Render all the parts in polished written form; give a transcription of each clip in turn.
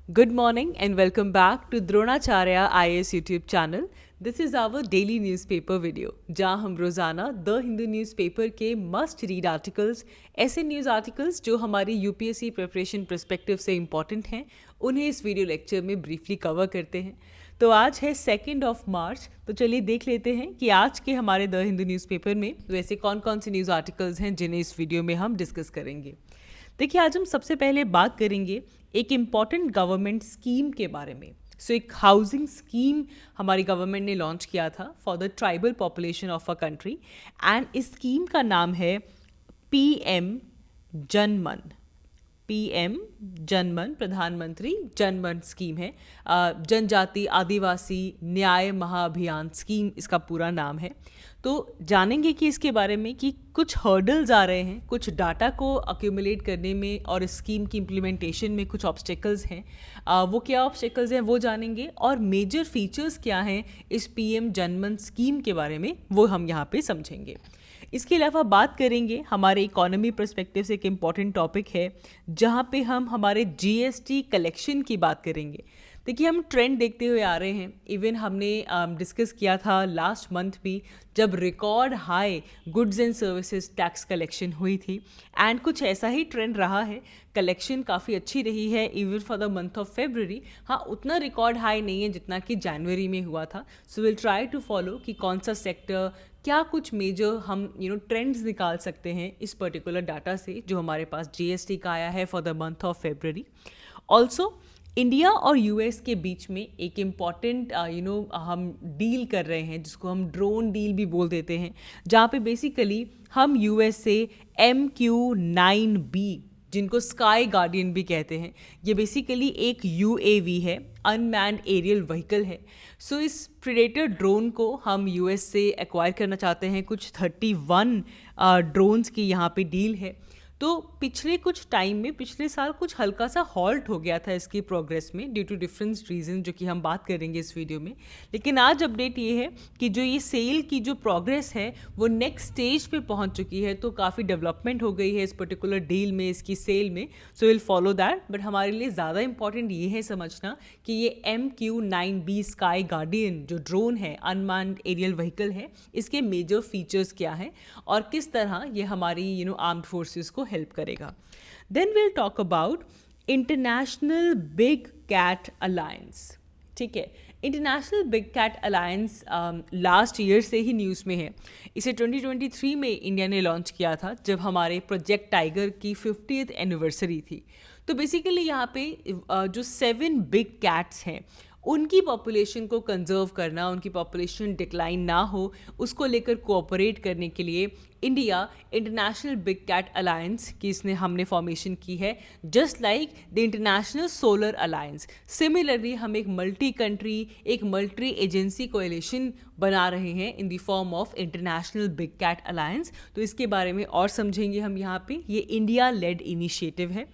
Good morning and welcome back to Dronacharya IAS YouTube channel. This is our daily newspaper video जहाँ हम रोज़ाना the Hindu newspaper के must read articles, ऐसे news articles जो हमारी UPSC preparation perspective से important हैं, उन्हें इस वीडियो लेक्चर में ब्रीफली कवर करते हैं। तो आज है 2 मार्च, तो चलिए देख लेते हैं कि आज के हमारे द हिंदू न्यूज़पेपर में वैसे कौन कौन से न्यूज़ आर्टिकल्स हैं जिन्हें इस वीडियो में हम डिस्कस करेंगे। देखिए, आज हम सबसे पहले बात करेंगे एक इम्पॉर्टेंट गवर्नमेंट स्कीम के बारे में। एक हाउसिंग स्कीम हमारी गवर्नमेंट ने लॉन्च किया था for the tribal population of a country, and इस स्कीम का नाम है पीएम जनमन। पीएम जनमन, प्रधानमंत्री जनमन स्कीम है। जनजाति आदिवासी न्याय महाअभियान स्कीम इसका पूरा नाम है। तो जानेंगे कि इसके बारे में कि कुछ हर्डल्स आ रहे हैं, कुछ डाटा को अक्यूमुलेट करने में और इस स्कीम की इम्प्लीमेंटेशन में कुछ ऑब्स्टेकल्स हैं। वो क्या ऑब्स्टेकल्स हैं वो जानेंगे, और मेजर फीचर्स क्या हैं इस पीएम जनमन स्कीम के बारे में वो हम यहाँ पे समझेंगे। इसके अलावा बात करेंगे हमारे इकोनॉमी पर्सपेक्टिव से एक इम्पॉर्टेंट टॉपिक है जहाँ पे हम हमारे जीएसटी कलेक्शन की बात करेंगे। देखिए, हम ट्रेंड देखते हुए आ रहे हैं। इवन हमने डिस्कस किया था लास्ट मंथ भी, जब record high goods and services tax collection हुई थी, एंड कुछ ऐसा ही ट्रेंड रहा है। कलेक्शन काफ़ी अच्छी रही है even for the month of February. हाँ, उतना रिकॉर्ड हाई नहीं है जितना कि जनवरी में हुआ था। So will try to follow कि कौन सा सेक्टर, क्या कुछ मेजर हम ट्रेंड्स निकाल सकते हैं इस पर्टिकुलर डाटा से जो हमारे पास जीएसटी का आया है for the month of February. Also India और यूएस के बीच में एक इम्पॉर्टेंट हम डील कर रहे हैं जिसको हम ड्रोन डील भी बोल देते हैं, जहाँ पे बेसिकली हम यूएस से MQ-9B, जिनको स्काई गार्डियन भी कहते हैं, ये बेसिकली एक UAV है, अनमैन्ड एरियल व्हीकल है। सो इस प्रेडेटर ड्रोन को हम यूएस से एक्वायर करना चाहते हैं। कुछ 31 ड्रोन्स की यहाँ पे डील है। तो पिछले कुछ टाइम में, पिछले साल कुछ हल्का सा हॉल्ट हो गया था इसकी प्रोग्रेस में ड्यू टू डिफरेंट रीजन, जो कि हम बात करेंगे इस वीडियो में। लेकिन आज अपडेट ये है कि जो ये सेल की जो प्रोग्रेस है वो नेक्स्ट स्टेज पे पहुंच चुकी है। तो काफ़ी डेवलपमेंट हो गई है इस पर्टिकुलर डील में, इसकी सेल में। So will follow that. But हमारे लिए ज़्यादा इंपॉर्टेंट ये है समझना कि ये MQ-9B स्काई गार्डियन जो ड्रोन है, अनमैन्ड एरियल व्हीकल है, इसके मेजर फीचर्स क्या हैं और किस तरह ये हमारी आर्म्ड फोर्सेस को हेल्प करेगा। Then will talk about international big cat alliance. ठीक है, international big cat alliance last year से ही न्यूज़ में है। इसे 2023 में इंडिया ने लॉन्च किया था जब हमारे प्रोजेक्ट टाइगर की 50th एनिवर्सरी थी। तो बेसिकली यहाँ पे जो 7 बिग कैट्स हैं उनकी पॉपुलेशन को कंजर्व करना, उनकी पॉपुलेशन डिक्लाइन ना हो, उसको लेकर कोऑपरेट करने के लिए India international big cat alliance की हमने फॉर्मेशन की है, just like the international solar alliance. Similarly हम एक मल्टी कंट्री, एक मल्टी एजेंसी कोएलिशन बना रहे हैं in the form of international big cat alliance. तो इसके बारे में और समझेंगे हम यहाँ पे। ये इंडिया लेड इनिशिएटिव है।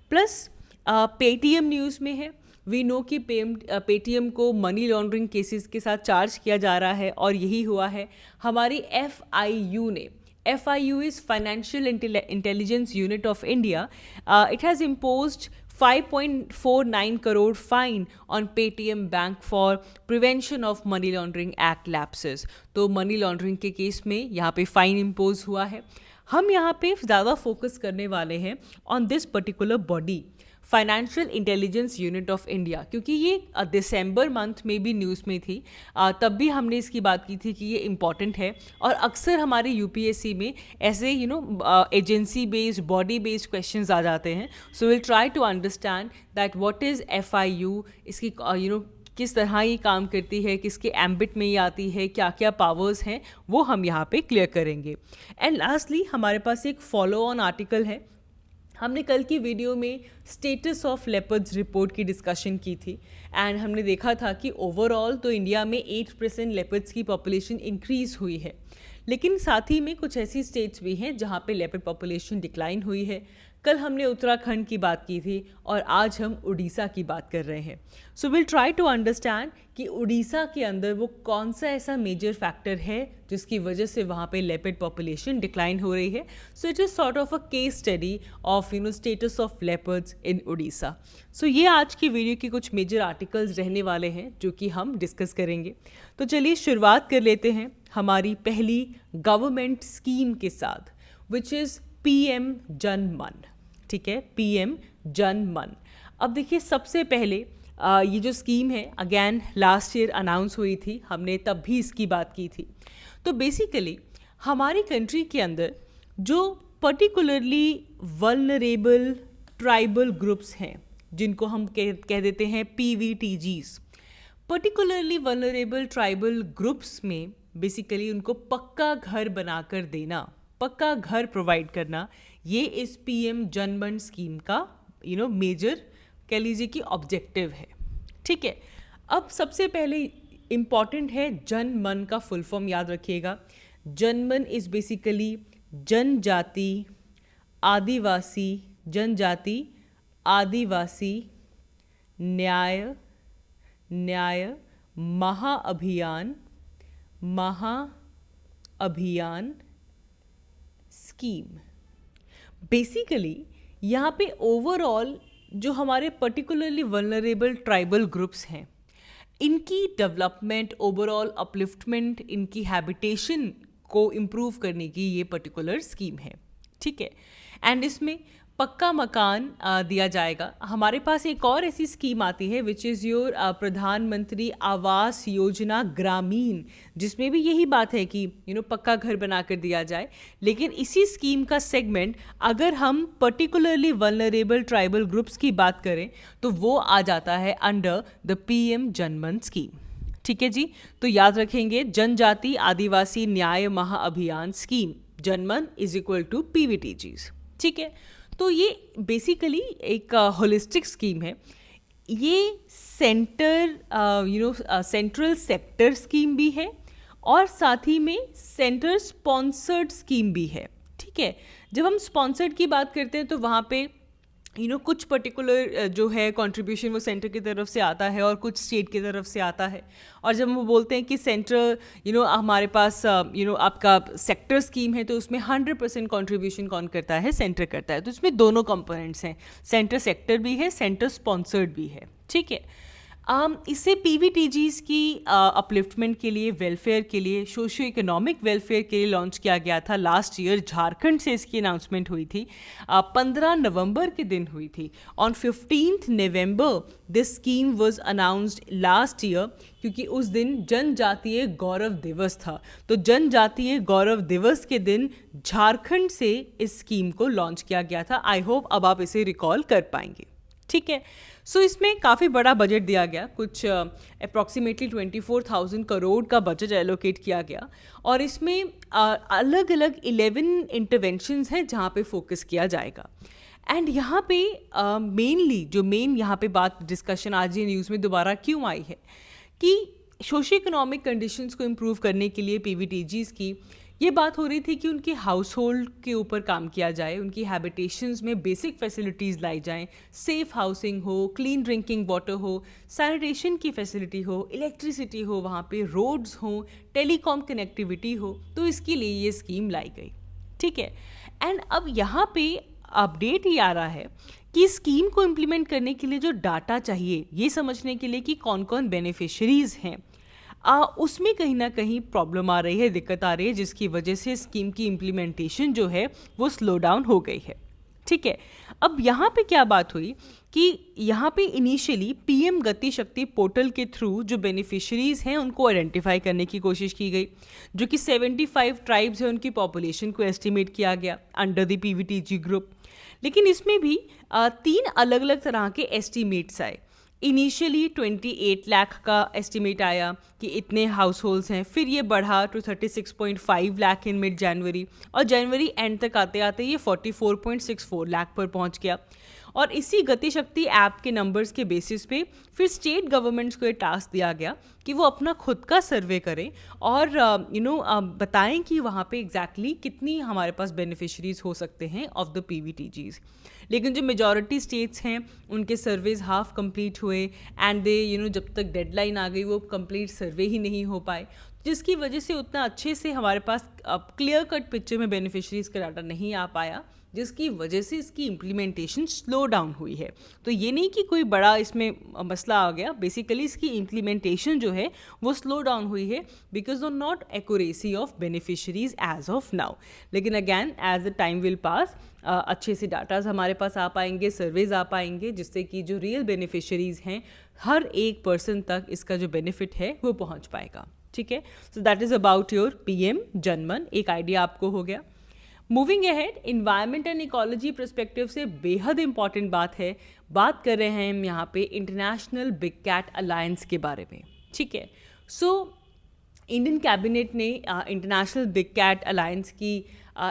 प्लस पेटीएम न्यूज़ में है। वी नो कि पेटीएम को मनी लॉन्ड्रिंग केसेस के साथ चार्ज किया जा रहा है, और यही हुआ है। हमारी FIU ने, FIU is financial intelligence unit of India, it has imposed 5.49 crore fine on Paytm bank for prevention of money laundering act lapses. तो मनी लॉन्ड्रिंग के केस में यहाँ पे फाइन इम्पोज हुआ है। हम यहाँ पे ज़्यादा फोकस करने वाले हैं on this particular body, financial intelligence unit of India, क्योंकि ये दिसंबर मंथ में भी न्यूज़ में थी। तब भी हमने इसकी बात की थी कि ये इम्पॉर्टेंट है, और अक्सर हमारे यूपीएससी में ऐसे agency based, body based questions आ जाते हैं। So will try to understand that what is FIU, इसकी किस तरह ये काम करती है, किसके एम्बिट में ये आती है, क्या क्या पावर्स हैं, वो हम यहाँ पे क्लियर करेंगे। एंड लास्टली हमारे पास एक फॉलो ऑन आर्टिकल है। हमने कल की वीडियो में स्टेटस ऑफ लेपर्ड्स रिपोर्ट की डिस्कशन की थी, एंड हमने देखा था कि ओवरऑल तो इंडिया में 8% लेपर्ड्स की पॉपुलेशन इंक्रीज़ हुई है, लेकिन साथ ही में कुछ ऐसी स्टेट्स भी हैं जहाँ पे लेपर्ड पॉपुलेशन डिक्लाइन हुई है। कल हमने उत्तराखंड की बात की थी और आज हम उड़ीसा की बात कर रहे हैं। So will try to understand कि उड़ीसा के अंदर वो कौन सा ऐसा मेजर फैक्टर है जिसकी वजह से वहाँ पे लेपर्ड पॉपुलेशन डिक्लाइन हो रही है। So it is sort of a case study of status of leopards in Orissa. So ये आज की वीडियो के कुछ मेजर आर्टिकल्स रहने वाले हैं जो कि हम डिस्कस करेंगे। तो चलिए शुरुआत कर लेते हैं हमारी पहली गवर्नमेंट स्कीम के साथ, विच इज़ PM जन मन। ठीक है, PM जन मन। अब देखिए, सबसे पहले ये जो स्कीम है अगेन लास्ट ईयर अनाउंस हुई थी, हमने तब भी इसकी बात की थी। तो बेसिकली हमारी कंट्री के अंदर जो पर्टिकुलरली वल्नरेबल ट्राइबल ग्रुप्स हैं, जिनको हम कह देते हैं PVTGs, particularly vulnerable tribal groups में बेसिकली उनको पक्का घर बनाकर देना, पक्का घर प्रोवाइड करना, ये इस PM जन मन स्कीम का मेजर कह लीजिए कि ऑब्जेक्टिव है। ठीक है, अब सबसे पहले इम्पॉर्टेंट है जन मन का फुल फॉर्म याद रखिएगा। जन मन इज़ बेसिकली जनजाति आदिवासी, जनजाति आदिवासी न्याय महाअभियान स्कीम। बेसिकली यहाँ पे ओवरऑल जो हमारे पर्टिकुलरली वल्नरेबल ट्राइबल ग्रुप्स हैं, इनकी डेवलपमेंट, ओवरऑल अपलिफ्टमेंट, इनकी हैबिटेशन को इम्प्रूव करने की ये पर्टिकुलर स्कीम है। ठीक है, एंड इसमें पक्का मकान दिया जाएगा। हमारे पास एक और ऐसी स्कीम आती है विच इज़ योर प्रधानमंत्री आवास योजना ग्रामीण, जिसमें भी यही बात है कि पक्का घर बनाकर दिया जाए। लेकिन इसी स्कीम का सेगमेंट अगर हम पर्टिकुलरली वल्नरेबल ट्राइबल ग्रुप्स की बात करें तो वो आ जाता है अंडर द PM जन मन स्कीम। ठीक है जी, तो याद रखेंगे जनजाति आदिवासी न्याय महाअभियान scheme, Janman is equal to PVTGs। ठीक है, तो ये बेसिकली एक होलिस्टिक स्कीम है। ये सेंट्रल सेक्टर स्कीम भी है और साथ ही में सेंटर स्पॉन्सर्ड स्कीम भी है। ठीक है, जब हम स्पॉन्सर्ड की बात करते हैं तो वहाँ पे कुछ पर्टिकुलर जो है कंट्रीब्यूशन वो सेंटर की तरफ से आता है और कुछ स्टेट की तरफ से आता है। और जब हम बोलते हैं कि सेंटर हमारे पास आपका सेक्टर स्कीम है तो उसमें 100% कंट्रीब्यूशन कौन करता है? सेंटर करता है। तो इसमें दोनों कंपोनेंट्स हैं, सेंटर सेक्टर भी है, सेंटर स्पॉन्सर्ड भी है। ठीक है, इससे PVTGs की अपलिफ्टमेंट के लिए, वेलफेयर के लिए, सोशियो इकोनॉमिक वेलफेयर के लिए लॉन्च किया गया था। लास्ट ईयर झारखंड से इसकी अनाउंसमेंट हुई थी, 15 नवंबर के दिन हुई थी। On 15th November this scheme was announced last year, क्योंकि उस दिन जनजातीय गौरव दिवस था। तो जनजातीय गौरव दिवस के दिन झारखंड से इस स्कीम को लॉन्च किया गया था। आई होप अब आप इसे रिकॉल कर पाएंगे। ठीक है, सो इसमें काफ़ी बड़ा बजट दिया गया, कुछ अप्रॉक्सीमेटली 24,000 करोड़ का बजट एलोकेट किया गया। और इसमें अलग अलग 11 इंटरवेंशंस हैं जहाँ पे फोकस किया जाएगा। एंड यहाँ पे मेन यहाँ पे बात डिस्कशन आज ये न्यूज़ में दोबारा क्यों आई है कि सोशियो इकोनॉमिक कंडीशंस को इम्प्रूव करने के लिए PVTGs की ये बात हो रही थी कि उनके हाउस होल्ड के ऊपर काम किया जाए, उनकी हैबिटेशंस में बेसिक फैसिलिटीज़ लाई जाएं, सेफ हाउसिंग हो, क्लीन ड्रिंकिंग वाटर हो, सैनिटेशन की फैसिलिटी हो, इलेक्ट्रिसिटी हो, वहाँ पे रोड्स हो, टेलीकॉम कनेक्टिविटी हो। तो इसके लिए ये स्कीम लाई गई। ठीक है, एंड अब यहाँ पे अपडेट ये आ रहा है कि स्कीम को इम्प्लीमेंट करने के लिए जो डाटा चाहिए, ये समझने के लिए कि कौन कौन बेनिफिशरीज़ हैं, उसमें कहीं ना कहीं प्रॉब्लम आ रही है, दिक्कत आ रही है, जिसकी वजह से स्कीम की इम्प्लीमेंटेशन जो है वो स्लो डाउन हो गई है। ठीक है, अब यहाँ पे क्या बात हुई कि यहाँ पे इनिशियली PM गति शक्ति पोर्टल के थ्रू जो बेनिफिशरीज़ हैं उनको आइडेंटिफाई करने की कोशिश की गई, जो कि 75 ट्राइब्स हैं, उनकी पॉपुलेशन को एस्टिमेट किया गया अंडर द PVTG ग्रुप। लेकिन इसमें भी 3 अलग अलग तरह के एस्टिमेट्स आए। इनिशियली 28 लाख का एस्टिमेट आया कि इतने हाउस होल्ड्स हैं, फिर ये बढ़ा टू 36.5 लाख इन मिड जनवरी, और जनवरी एंड तक आते आते ये 44.64 लाख पर पहुंच गया। और इसी गति शक्ति ऐप के नंबर्स के बेसिस पे फिर स्टेट गवर्नमेंट्स को ये टास्क दिया गया कि वो अपना खुद का सर्वे करें और बताएं कि वहाँ पे एग्जैक्टली कितनी हमारे पास बेनिफिशरीज हो सकते हैं ऑफ द PVTGs। लेकिन जो मेजॉरिटी स्टेट्स हैं उनके सर्वेज हाफ कंप्लीट हुए एंड दे जब तक डेडलाइन आ गई वो कंप्लीट सर्वे ही नहीं हो पाए, जिसकी वजह से उतना अच्छे से हमारे पास क्लियर कट पिक्चर में बेनिफिशरीज का डाटा नहीं आ पाया, जिसकी वजह से इसकी इम्प्लीमेंटेशन स्लो डाउन हुई है। तो ये नहीं कि कोई बड़ा इसमें मसला आ गया, बेसिकली इसकी इम्प्लीमेंटेशन जो है वो स्लो डाउन हुई है because of not accuracy of beneficiaries as of now. लेकिन again as the time will pass अच्छे से डाटाज हमारे पास आ पाएंगे, सर्वेज आ पाएंगे, जिससे कि जो रियल बेनिफिशरीज हैं हर एक पर्सन तक इसका जो बेनिफिट है वो पहुंच पाएगा। ठीक है, so that is about your PM जनमन, एक आइडिया आपको हो गया। Moving ahead, environment and ecology perspective से बेहद इंपॉर्टेंट बात कर रहे हैं हम यहाँ पे इंटरनेशनल बिग कैट अलायंस के बारे में। ठीक है, सो इंडियन कैबिनेट ने इंटरनेशनल बिग कैट अलायंस की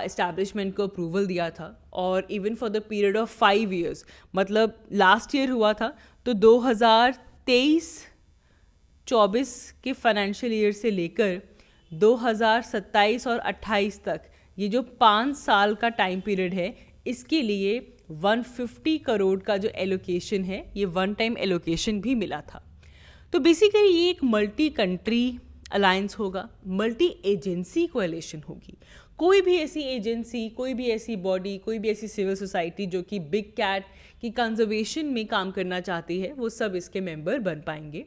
इस्टेब्लिशमेंट को अप्रूवल दिया था और even for the period of 5 years, मतलब लास्ट ईयर हुआ था तो 2023-24 के फाइनेंशियल ईयर से लेकर 2027 और 28 तक ये जो 5 साल का टाइम पीरियड है इसके लिए 150 करोड़ का जो एलोकेशन है ये वन टाइम एलोकेशन भी मिला था। तो बेसिकली ये एक मल्टी कंट्री अलायंस होगा, मल्टी एजेंसी कोएलिशन होगी। कोई भी ऐसी एजेंसी, कोई भी ऐसी बॉडी, कोई भी ऐसी सिविल सोसाइटी जो कि बिग कैट की कंजर्वेशन में काम करना चाहती है वो सब इसके मेंबर बन पाएंगे।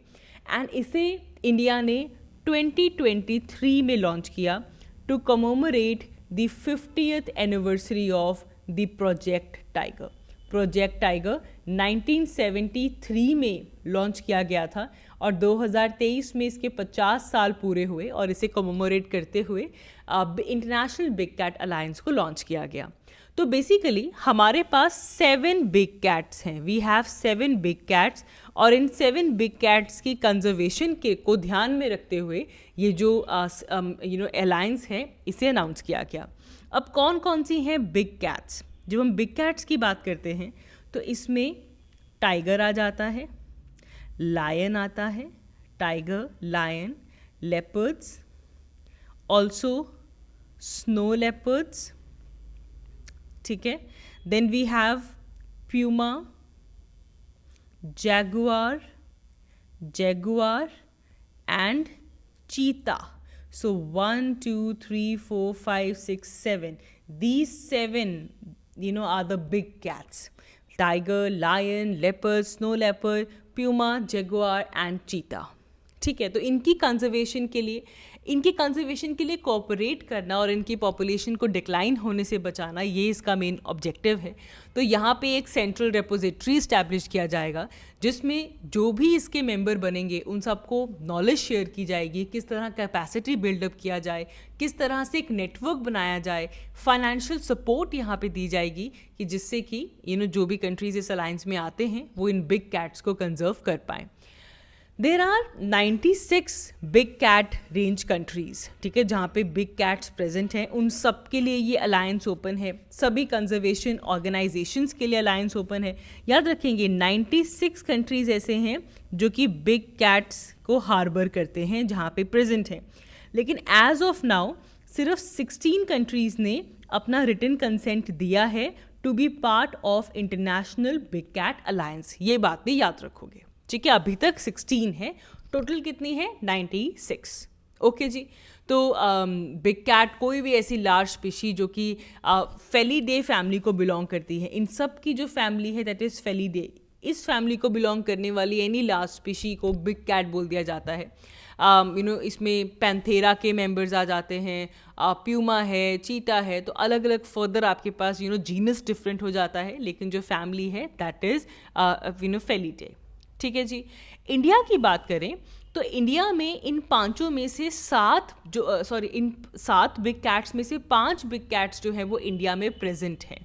एंड इसे इंडिया ने 2023 में लॉन्च किया to commemorate the 50th anniversary of the project tiger. Project tiger 1973 में लॉन्च किया गया था और 2023 में इसके 50 साल पूरे हुए और इसे कमोमोरेट करते हुए इंटरनेशनल बिग कैट अलायंस को लॉन्च किया गया। तो बेसिकली हमारे पास 7 बिग कैट्स हैं, वी हैव 7 बिग कैट्स और इन 7 बिग कैट्स की कंजर्वेशन को ध्यान में रखते हुए ये जो अलायंस है इसे अनाउंस किया गया। अब कौन कौन सी हैं बिग कैट्स? जब हम बिग कैट्स की बात करते हैं तो इसमें टाइगर आ जाता है, लायन आता है, tiger, lion, leopards, also snow leopards, ठीक है। Then we have puma, jaguar and cheetah. So 1, 2, 3, 4, 5, 6, 7. These 7, are the big cats. Tiger, lion, leopard, snow leopard, puma, jaguar and cheetah. ठीक है, तो इनकी कंजर्वेशन के लिए कोऑपरेट करना और इनकी पॉपुलेशन को डिक्लाइन होने से बचाना, ये इसका मेन ऑब्जेक्टिव है। तो यहाँ पे एक सेंट्रल रेपोजिटरी इस्टेब्लिश किया जाएगा जिसमें जो भी इसके मेंबर बनेंगे उन सबको नॉलेज शेयर की जाएगी, किस तरह कैपेसिटी बिल्डअप किया जाए, किस तरह से एक नेटवर्क बनाया जाए, फाइनेंशियल सपोर्ट यहाँ पे दी जाएगी कि जिससे कि जो भी कंट्रीज इस अलायंस में आते हैं वो इन बिग कैट्स को कंजर्व कर पाएँ। There are 96 big cat range countries, ठीक है, जहाँ पे बिग कैट्स प्रेजेंट हैं। उन सब के लिए ये अलायंस ओपन है, सभी कंजर्वेशन ऑर्गेनाइजेशंस के लिए अलायंस ओपन है। याद रखेंगे 96 कंट्रीज़ ऐसे हैं जो कि बिग कैट्स को हार्बर करते हैं, जहाँ पे प्रेजेंट हैं। लेकिन एज ऑफ नाउ सिर्फ 16 कंट्रीज़ ने अपना रिटन कंसेंट दिया है to be part of international big cat alliance. ये बात भी याद रखोगे, ठीक है। अभी तक 16 है, टोटल कितनी है? 96। ओके जी। तो बिग कैट कोई भी ऐसी लार्ज स्पीशी जो कि फेलिडे फैमिली को बिलोंग करती है, इन सब की जो फैमिली है दैट इज़ फेलिडे, इस फैमिली को बिलोंग करने वाली एनी लार्ज स्पीशी को बिग कैट बोल दिया जाता है। इसमें पैंथेरा के मेंबर्स आ जाते हैं, प्यूमा है, चीटा है, तो अलग अलग फर्दर आपके पास जीनस डिफरेंट हो जाता है, लेकिन जो फैमिली है दैट इज़ फेलिडे। ठीक है जी। इंडिया की बात करें तो इंडिया में इन 5 में से 7 बिग कैट्स में से 5 बिग कैट्स जो है वो इंडिया में प्रेजेंट हैं।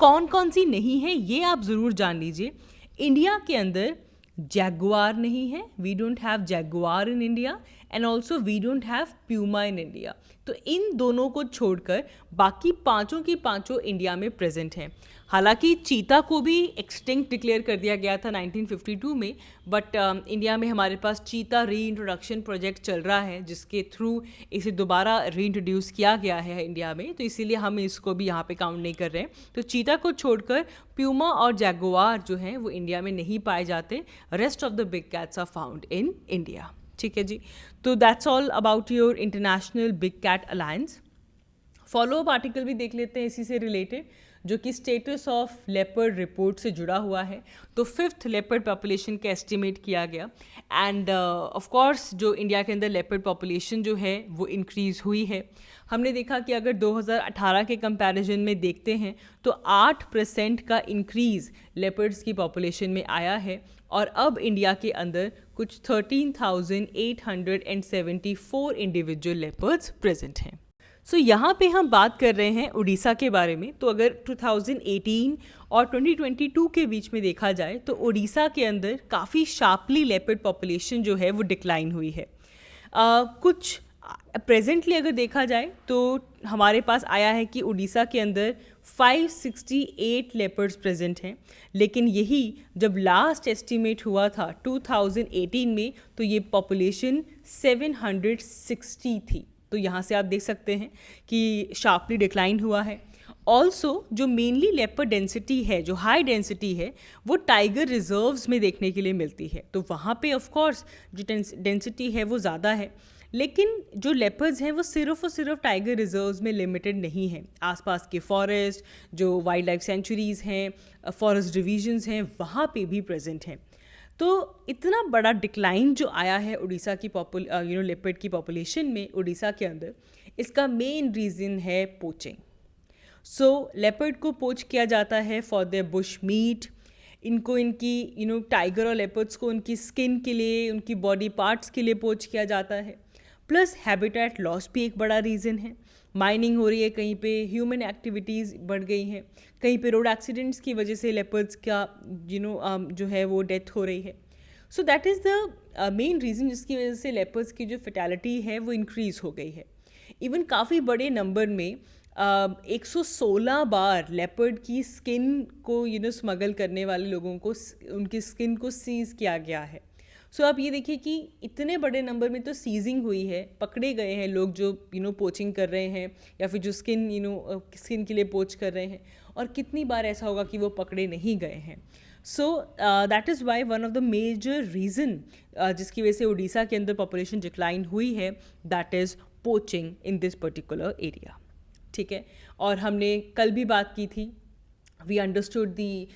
कौन कौन सी नहीं है ये आप ज़रूर जान लीजिए। इंडिया के अंदर जैगुआर नहीं है, we don't have jaguar in India, and also we don't have puma in India. तो इन दोनों को छोड़कर बाकी पाँचों की पाँचों इंडिया में प्रेजेंट हैं। हालांकि चीता को भी एक्सटिंक्ट डिक्लेयर कर दिया गया था 1952 में, बट इंडिया में हमारे पास चीता री इंट्रोडक्शन प्रोजेक्ट चल रहा है जिसके थ्रू इसे दोबारा री इंट्रोड्यूस किया गया है इंडिया में, तो इसीलिए हम इसको भी यहाँ पे काउंट नहीं कर रहे हैं। तो चीता को छोड़कर प्यूमा और जैगुआर जो हैं वो इंडिया में नहीं पाए जाते। Rest of the big cats are found in India. ठीक है जी, तो that's all about your international big cat alliance. Follow up article भी देख लेते हैं इसी से रिलेटेड, जो कि स्टेटस ऑफ लेपर्ड रिपोर्ट से जुड़ा हुआ है। तो 5th लेपर्ड पॉपुलेशन का एस्टिमेट किया गया एंड ऑफ कोर्स जो इंडिया के अंदर लेपर्ड पॉपुलेशन जो है वो इंक्रीज़ हुई है। हमने देखा कि अगर 2018 के कंपैरिजन में देखते हैं तो 8% का इंक्रीज़ लेपर्ड्स की पॉपुलेशन में आया है और अब इंडिया के अंदर कुछ 13,874 इंडिविजुअल लेपर्ड्स प्रेजेंट हैं। सो यहाँ पे हम बात कर रहे हैं उड़ीसा के बारे में। तो अगर 2018 और 2022 के बीच में देखा जाए तो उड़ीसा के अंदर काफ़ी शार्पली लेपर्ड पॉपुलेशन जो है वो डिक्लाइन हुई है। कुछ प्रेजेंटली अगर देखा जाए तो हमारे पास आया है कि उड़ीसा के अंदर 568 लेपर्ड्स प्रेजेंट हैं, लेकिन यही जब लास्ट एस्टिमेट हुआ था 2018 में तो ये पॉपुलेशन 760 थी। तो यहाँ से आप देख सकते हैं कि शार्पली डिक्लाइन हुआ है। ऑल्सो जो मेनली लेपर्ड डेंसिटी है, जो हाई डेंसिटी है, वो टाइगर रिजर्व्स में देखने के लिए मिलती है। तो वहाँ पे ऑफ कोर्स जो डेंसिटी है वो ज़्यादा है, लेकिन जो लेपर्ड्स हैं वो सिर्फ और सिर्फ टाइगर रिजर्व्स में लिमिटेड नहीं हैं। आसपास के फॉरेस्ट, जो वाइल्ड लाइफ सेंचुरीज़ हैं, फॉरेस्ट डिवीजन्स हैं, वहाँ पे भी प्रेजेंट हैं। तो इतना बड़ा डिक्लाइन जो आया है उड़ीसा की लेपर्ड की पॉपुलेशन में उड़ीसा के अंदर, इसका मेन रीज़न है पोचिंग। सो लेपर्ड को पोच किया जाता है फॉर देयर बुश मीट। इनको इनकी टाइगर और लेपर्ड्स को उनकी स्किन के लिए, उनकी बॉडी पार्ट्स के लिए पोच किया जाता है। प्लस हैबिटेट लॉस भी एक बड़ा रीज़न है। माइनिंग हो रही है, कहीं पे ह्यूमन एक्टिविटीज़ बढ़ गई हैं, कहीं पे रोड एक्सीडेंट्स की वजह से लेपर्ड्स का जो है वो डेथ हो रही है। So that is the main reason जिसकी वजह से लेपर्ड्स की जो फैटेलिटी है वो इंक्रीज़ हो गई है। इवन काफ़ी बड़े नंबर में 116 बार लेपर्ड की स्किन को स्मगल करने वाले लोगों को उनकी स्किन को सीज़ किया गया है। सो आप ये देखिए कि इतने बड़े नंबर में तो सीजिंग हुई है, पकड़े गए हैं लोग जो पोचिंग कर रहे हैं या फिर जो स्किन के लिए पोच कर रहे हैं, और कितनी बार ऐसा होगा कि वो पकड़े नहीं गए हैं। So that is why one of the major reason जिसकी वजह से उड़ीसा के अंदर पॉपुलेशन डिक्लाइन हुई है, that is poaching in this particular area. ठीक है, और हमने कल भी बात की थी, we understood the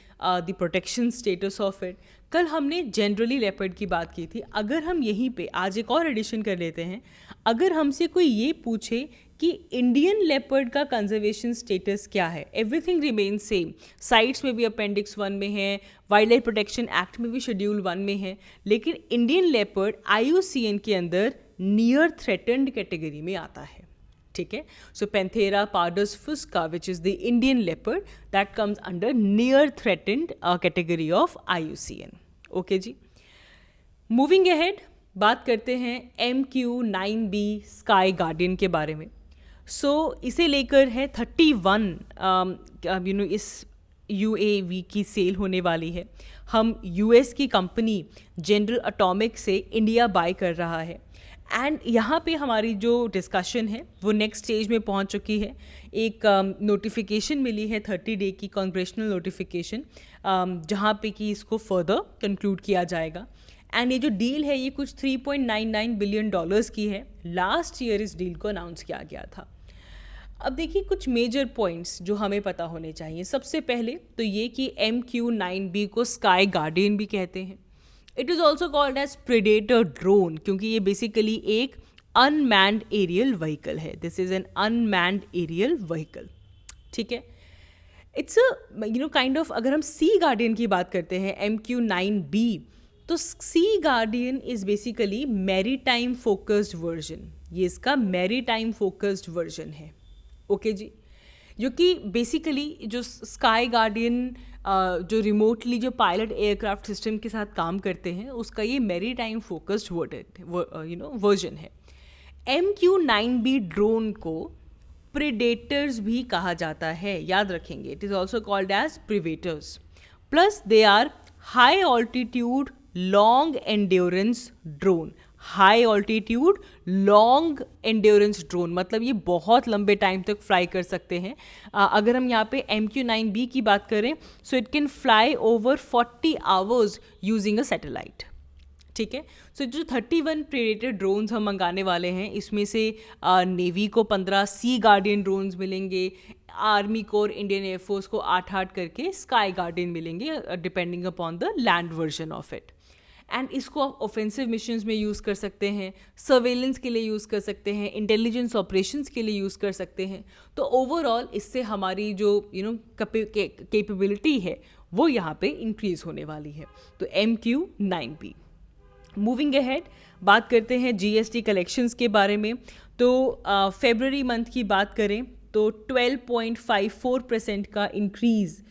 protection status of it. कल हमने जनरली लेपर्ड की बात की थी। अगर हम यहीं पे आज एक और एडिशन कर लेते हैं, अगर हमसे कोई ये पूछे कि इंडियन लेपर्ड का कंजर्वेशन स्टेटस क्या है, एवरीथिंग रिमेन सेम। साइट्स में भी अपेंडिक्स 1 में है, वाइल्ड लाइफ प्रोटेक्शन एक्ट में भी शेड्यूल 1 में है, लेकिन इंडियन लेपर्ड IUCN के अंदर नियर थ्रेटन्ड कैटेगरी में आता है। ठीक है, so Panthera pardus fusca which is the Indian leopard that comes under near threatened category of IUCN। Okay ji, moving ahead बात करते हैं MQ-9B स्काई गार्डियन के बारे में। सो इसे लेकर है 31 इस UAV की सेल होने वाली है। हम US की कंपनी जनरल एटॉमिक से इंडिया बाय कर रहा है एंड यहाँ पे हमारी जो डिस्कशन है वो नेक्स्ट स्टेज में पहुँच चुकी है। एक नोटिफिकेशन मिली है 30 डे की कांग्रेशनल नोटिफिकेशन, जहाँ पे कि इसको फर्दर कंक्लूड किया जाएगा। एंड ये जो डील है ये कुछ $3.99 बिलियन की है। लास्ट ईयर इस डील को अनाउंस किया गया था। अब देखिए कुछ मेजर पॉइंट्स जो हमें पता होने चाहिए। सबसे पहले तो ये कि MQ-9B को स्काई गार्डियन भी कहते हैं। It is also called as predator drone, क्योंकि ये बेसिकली एक अनमैन्ड एरियल व्हीकल है। This is an unmanned aerial vehicle. ठीक है, इट्स काइंड ऑफ, अगर हम सी गार्डियन की बात करते हैं MQ-9B, तो sea guardian is basically maritime focused version. ये इसका मैरीटाइम फोकस्ड वर्जन है। ओके जी, जो कि बेसिकली जो स्काई गार्डियन जो रिमोटली जो पायलट एयरक्राफ्ट सिस्टम के साथ काम करते हैं, उसका ये मेरी टाइम फोकस्ड वर्जन है। MQ-9B ड्रोन को प्रेडेटर्स भी कहा जाता है, याद रखेंगे। It is also called as predators. Plus they are high altitude long endurance drone. High altitude long endurance drone मतलब ये बहुत लंबे टाइम तक फ्लाई कर सकते हैं। अगर हम यहाँ पे MQ-9B की बात करें, so it can fly over 40 hours using a satellite. ठीक है, सो जो 31 प्रेडेटर ड्रोन्स हम मंगाने वाले हैं, इसमें से नेवी को 15 सी गार्डियन ड्रोन्स मिलेंगे, आर्मी को और इंडियन एयरफोर्स को 8-8 करके स्काई गार्डियन मिलेंगे, depending upon the land version of it. And इसको आप ऑफेंसिव मिशंस में यूज़ कर सकते हैं, सर्वेलेंस के लिए यूज़ कर सकते हैं, इंटेलिजेंस ऑपरेशंस के लिए यूज़ कर सकते हैं। तो ओवरऑल इससे हमारी जो कैपेबिलिटी है वो यहाँ पे इंक्रीज़ होने वाली है। तो MQ-9B। मूविंग अहेड, बात करते हैं GST कलेक्शंस के बारे में। तो फेबररी मंथ की बात करें तो 12.54% का इंक्रीज़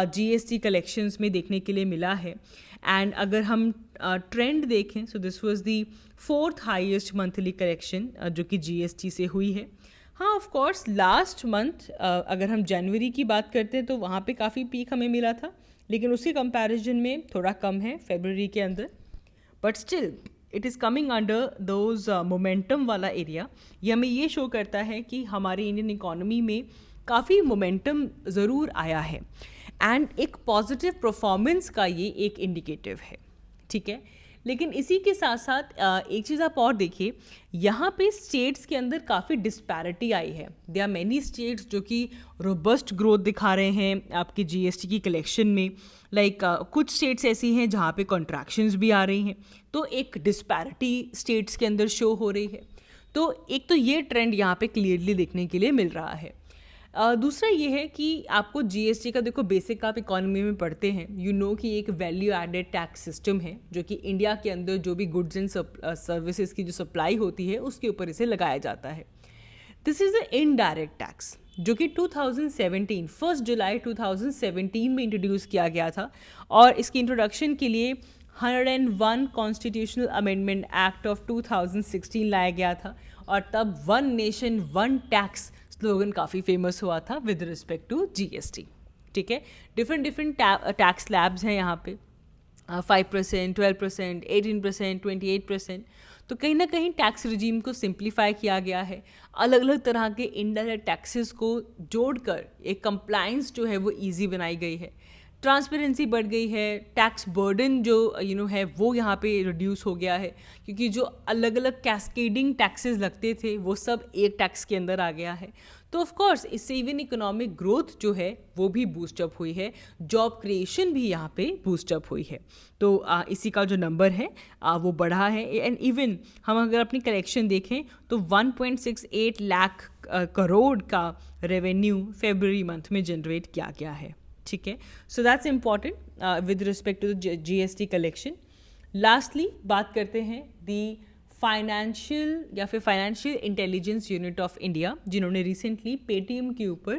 GST कलेक्शंस में देखने के लिए मिला है। एंड अगर हम ट्रेंड देखें, so this was the 4th highest monthly collection जो कि GST से हुई है। हाँ, ऑफ कोर्स लास्ट मंथ अगर हम जनवरी की बात करते हैं तो वहाँ पे काफ़ी पीक हमें मिला था, लेकिन उसके कंपैरिजन में थोड़ा कम है फेबररी के अंदर। But still it is coming under those momentum वाला एरिया। ये हमें ये शो करता है कि हमारी इंडियन इकोनॉमी में काफ़ी मोमेंटम ज़रूर आया है एंड एक पॉजिटिव परफॉर्मेंस का ये एक इंडिकेटिव है। ठीक है, लेकिन इसी के साथ साथ एक चीज़ आप और देखिए, यहाँ पे स्टेट्स के अंदर काफ़ी डिस्पैरिटी आई है। दे आर मैनी स्टेट्स जो कि रोबस्ट ग्रोथ दिखा रहे हैं आपकी GST की कलेक्शन में। कुछ स्टेट्स ऐसी हैं जहाँ पे कॉन्ट्रैक्शंस भी आ रही हैं, तो एक डिस्पैरिटी स्टेट्स के अंदर शो हो रही है। तो एक तो ये ट्रेंड यहाँ पे क्लियरली देखने के लिए मिल रहा है। दूसरा ये है कि आपको GST का देखो, बेसिक आप इकोनॉमी में पढ़ते हैं, कि एक वैल्यू एडेड टैक्स सिस्टम है जो कि इंडिया के अंदर जो भी गुड्स एंड सर्विसेज की जो सप्लाई होती है उसके ऊपर इसे लगाया जाता है। This is a indirect tax जो कि 2017 1 जुलाई 2017 में इंट्रोड्यूस किया गया था, और इसकी इंट्रोडक्शन के लिए 101 कॉन्स्टिट्यूशनल अमेंडमेंट एक्ट ऑफ 2016 लाया गया था, और तब one nation one tax slogan काफ़ी फेमस हुआ था विद रिस्पेक्ट टू GST। ठीक है, डिफरेंट टैक्स स्लैब्स हैं यहाँ पे, 5%, 12%, 18%, 28%। तो कहीं ना कहीं टैक्स रिजीम को सिंप्लीफाई किया गया है, अलग अलग तरह के इनडायरेक्ट टैक्सेस को जोड़कर एक कंप्लायंस जो है वो ईजी बनाई गई है, ट्रांसपेरेंसी बढ़ गई है, टैक्स बर्डन जो है वो यहाँ पे रिड्यूस हो गया है, क्योंकि जो अलग अलग कैस्केडिंग टैक्सेस लगते थे वो सब एक टैक्स के अंदर आ गया है। तो ऑफ कोर्स इससे इवन इकोनॉमिक ग्रोथ जो है वो भी बूस्टअप हुई है, जॉब क्रिएशन भी यहाँ पे बूस्टअप हुई है। तो इसी का जो नंबर है वो बढ़ा है। एंड इवन हम अगर अपनी कलेक्शन देखें तो 1.68 लाख करोड़ का रेवेन्यू फेबररी मंथ में जनरेट किया गया है। ठीक है, so that's important with respect to the GST collection. Lastly बात करते हैं the financial intelligence unit of India, जिन्होंने रिसेंटली पेटीएम के ऊपर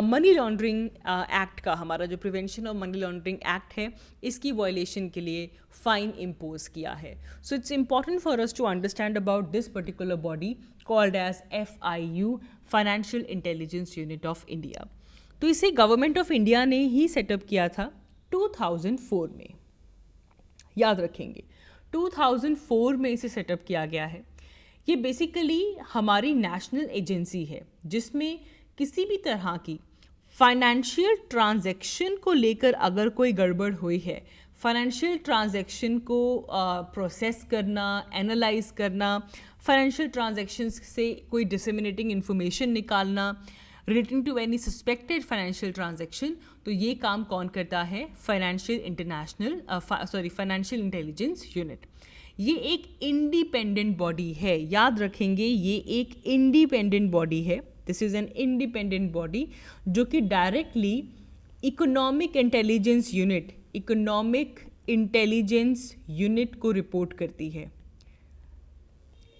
मनी लॉन्ड्रिंग एक्ट का, हमारा जो prevention of money laundering act है, इसकी वायलेशन के लिए फाइन इम्पोज किया है। So it's important for us to understand about this particular body called as FIU, financial intelligence unit of India. तो इसे गवर्नमेंट ऑफ इंडिया ने ही सेटअप किया था 2004 में, याद रखेंगे 2004 में इसे सेटअप किया गया है। ये बेसिकली हमारी नेशनल एजेंसी है जिसमें किसी भी तरह की फाइनेंशियल ट्रांजैक्शन को लेकर अगर कोई गड़बड़ हुई है, फाइनेंशियल ट्रांजैक्शन को प्रोसेस करना, एनालाइज करना, फाइनेंशियल ट्रांजैक्शंस से कोई डिसेमिनेटिंग इन्फॉर्मेशन निकालना relating to any suspected financial transaction, तो ये काम कौन करता है? Financial intelligence unit. ये एक इंडिपेंडेंट बॉडी है, याद रखेंगे, ये एक इंडिपेंडेंट बॉडी है। This is an independent body जो कि डायरेक्टली इकोनॉमिक इंटेलिजेंस यूनिट को रिपोर्ट करती है।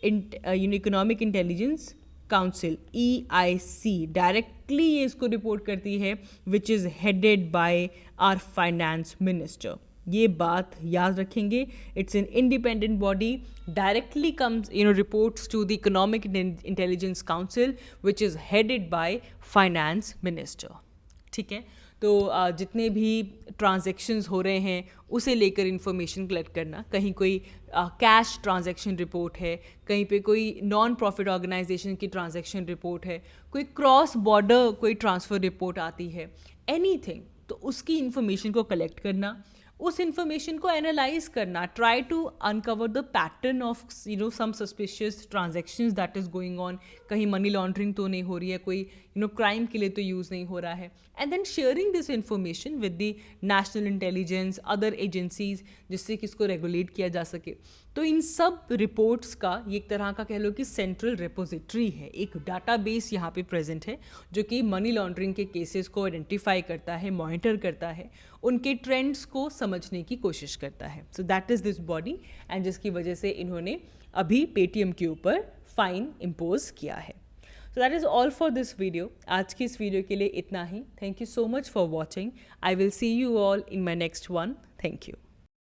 Economic intelligence council EIC directly ये इसको रिपोर्ट करती है, विच is headed by our finance minister. ये बात याद रखेंगे, it's an independent body, directly comes reports to the economic intelligence council which is headed by finance minister. ठीक है, तो जितने भी ट्रांजैक्शंस हो रहे हैं उसे लेकर इन्फॉर्मेशन कलेक्ट करना, कहीं कोई कैश ट्रांजैक्शन रिपोर्ट है, कहीं पे कोई नॉन प्रॉफिट ऑर्गेनाइजेशन की ट्रांजैक्शन रिपोर्ट है, कोई क्रॉस बॉर्डर कोई ट्रांसफ़र रिपोर्ट आती है, एनीथिंग, तो उसकी इन्फॉर्मेशन को कलेक्ट करना, उस इन्फॉर्मेशन को एनालाइज करना, try to uncover the pattern of some suspicious transactions that is going on, कहीं मनी लॉन्ड्रिंग तो नहीं हो रही है, कोई क्राइम के लिए तो यूज़ नहीं हो रहा है, and then sharing this information with the national intelligence, other agencies, जिससे कि इसको रेगुलेट किया जा सके। तो इन सब रिपोर्ट्स का ये एक तरह का कह लो कि सेंट्रल रिपोजिटरी है, एक डाटाबेस यहाँ पे प्रेजेंट है जो कि मनी लॉन्ड्रिंग के केसेस को आइडेंटिफाई करता है, मॉनिटर करता है, उनके ट्रेंड्स को समझने की कोशिश करता है। So that is this body, and जिसकी वजह से इन्होंने अभी पेटीएम के ऊपर फाइन इम्पोज किया है। So that is all for this video. आज की इस वीडियो के लिए इतना ही। Thank you so much for watching. I will see you all in my next one. Thank you.